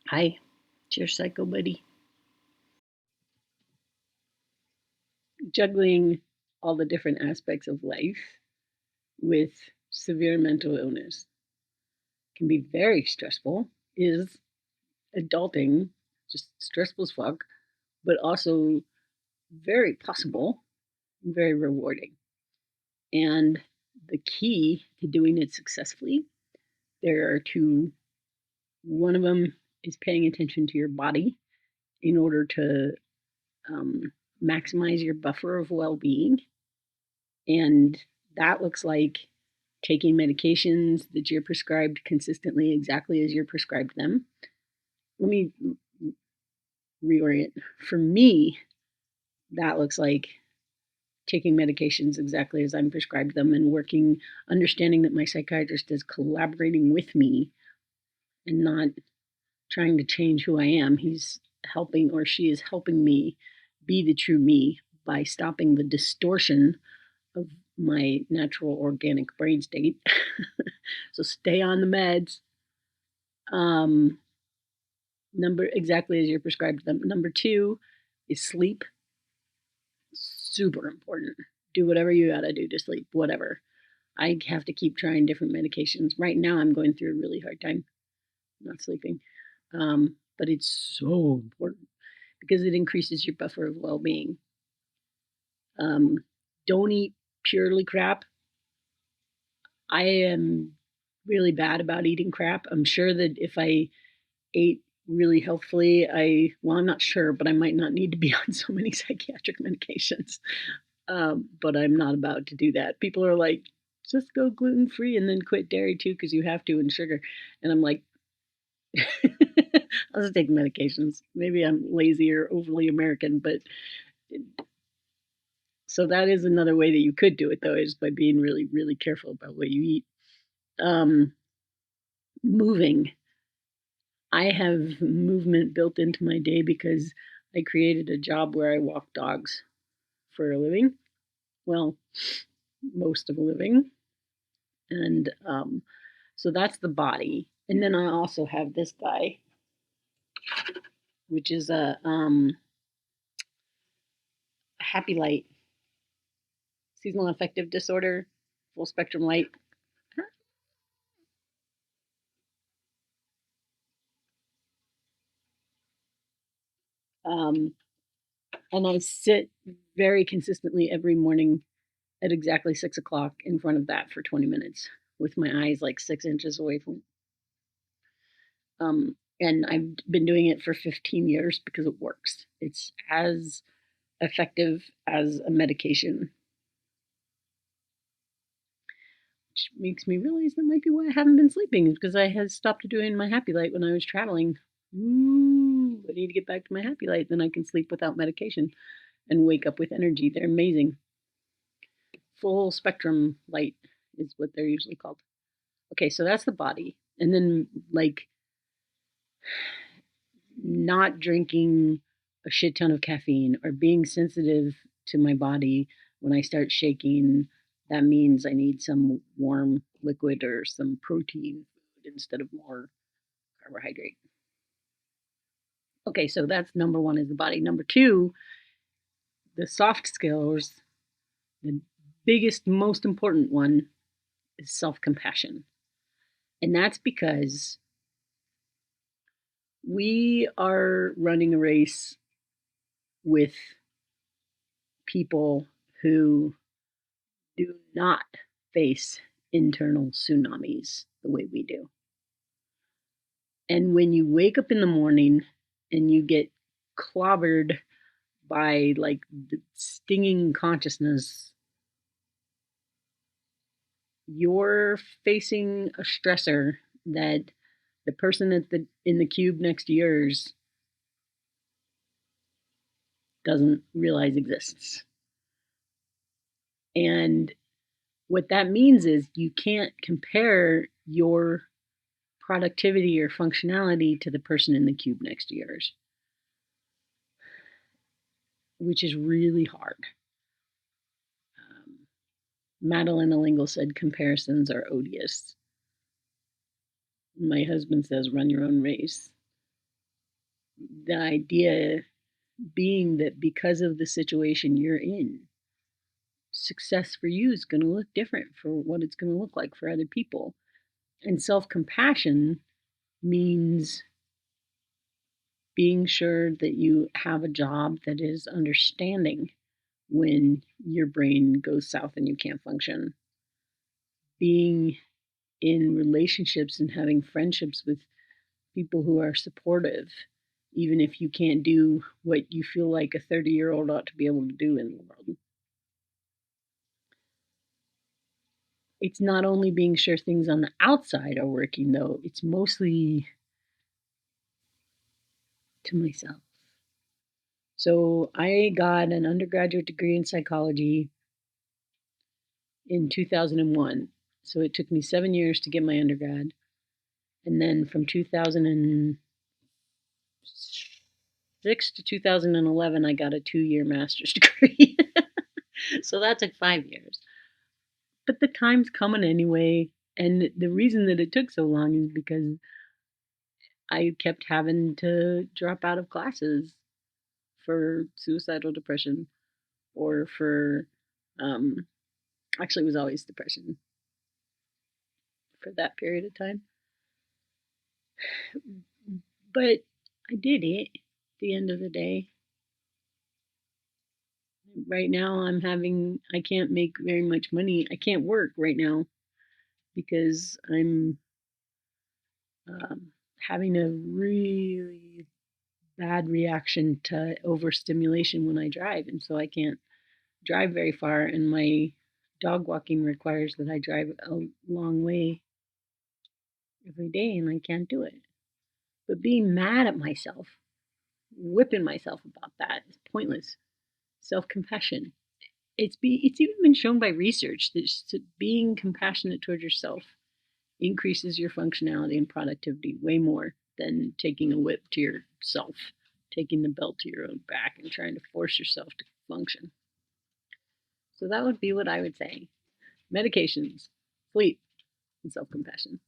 Hi, it's your psycho buddy. Juggling all the different aspects of life with severe mental illness can be very stressful, is adulting, just stressful as fuck, but also very possible, very rewarding. And the key to doing it successfully, there are two. One of them is paying attention to your body in order to um, maximize your buffer of well being. And that looks like taking medications that you're prescribed consistently exactly as you're prescribed them. Let me reorient. For me, that looks like taking medications exactly as I'm prescribed them and working, understanding that my psychiatrist is collaborating with me and not trying to change who I am. He's helping, or she is helping me be the true me by stopping the distortion of my natural organic brain state. So stay on the meds. Um, number exactly as you're prescribed them. Number two is sleep. Super important. Do whatever you gotta do to sleep. Whatever. I have to keep trying different medications. Right now, I'm going through a really hard time not sleeping, but it's so important because it increases your buffer of well-being. Um, don't eat purely crap. I am really bad about eating crap. I'm sure that if I ate really healthfully, I'm not sure, but I might not need to be on so many psychiatric medications. But I'm not about to do that. People are like, just go gluten free and then quit dairy too because you have to and sugar. And I'm like, I'll just take medications. Maybe I'm lazy or overly American, but so that is another way that you could do it though, is by being really, really careful about what you eat. Um, moving. I have movement built into my day because I created a job where I walk dogs for a living. Well, most of a living. And so that's the body. And then I also have this guy, which is a happy light, seasonal affective disorder, full spectrum light. Um, and I sit very consistently every morning at exactly 6 o'clock in front of that for 20 minutes with my eyes like 6 inches away from. And I've been doing it for 15 years because it works. It's as effective as a medication, which makes me realize that might be why I haven't been sleeping, because I had stopped doing my happy light when I was traveling. Ooh, I need to get back to my happy light, then I can sleep without medication and wake up with energy. They're amazing. Full spectrum light is what they're usually called. Okay, so that's the body. And then, like, not drinking a shit ton of caffeine or being sensitive to my body when I start shaking. That means I need some warm liquid or some protein food instead of more carbohydrate. Okay, so that's number one is the body. Number two, the soft skills. The biggest, most important one is self compassion. And that's because we are running a race with people who do not face internal tsunamis the way we do. And when you wake up in the morning and you get clobbered by like the stinging consciousness, you're facing a stressor that the person at the in the cube next to yours doesn't realize exists. And what that means is you can't compare your productivity or functionality to the person in the cube next to yours, which is really hard. Madeline Allingle said comparisons are odious. My husband says run your own race. The idea being that because of the situation you're in, success for you is going to look different for what it's going to look like for other people. And self compassion means being sure that you have a job that is understanding when your brain goes south and you can't function. Being in relationships and having friendships with people who are supportive, even if you can't do what you feel like a 30-year-old ought to be able to do in the world. It's not only being sure things on the outside are working, though, it's mostly to myself. So I got an undergraduate degree in psychology in 2001. So it took me 7 years to get my undergrad. And then from 2006 to 2011, I got a 2-year master's degree. So that took 5 years. But the time's coming anyway. And the reason that it took so long is because I kept having to drop out of classes for suicidal depression or for, um, actually, it was always depression for that period of time. But I did it at the end of the day. Right now, I can't make very much money. I can't work right now because I'm having a really bad reaction to overstimulation when I drive. And so I can't drive very far. And my dog walking requires that I drive a long way every day, and I can't do it. But being mad at myself, whipping myself about that is pointless. Self compassion. It's even been shown by research that being compassionate towards yourself increases your functionality and productivity way more than taking a whip to yourself, taking the belt to your own back and trying to force yourself to function. So that would be what I would say. Medications, sleep, and self compassion.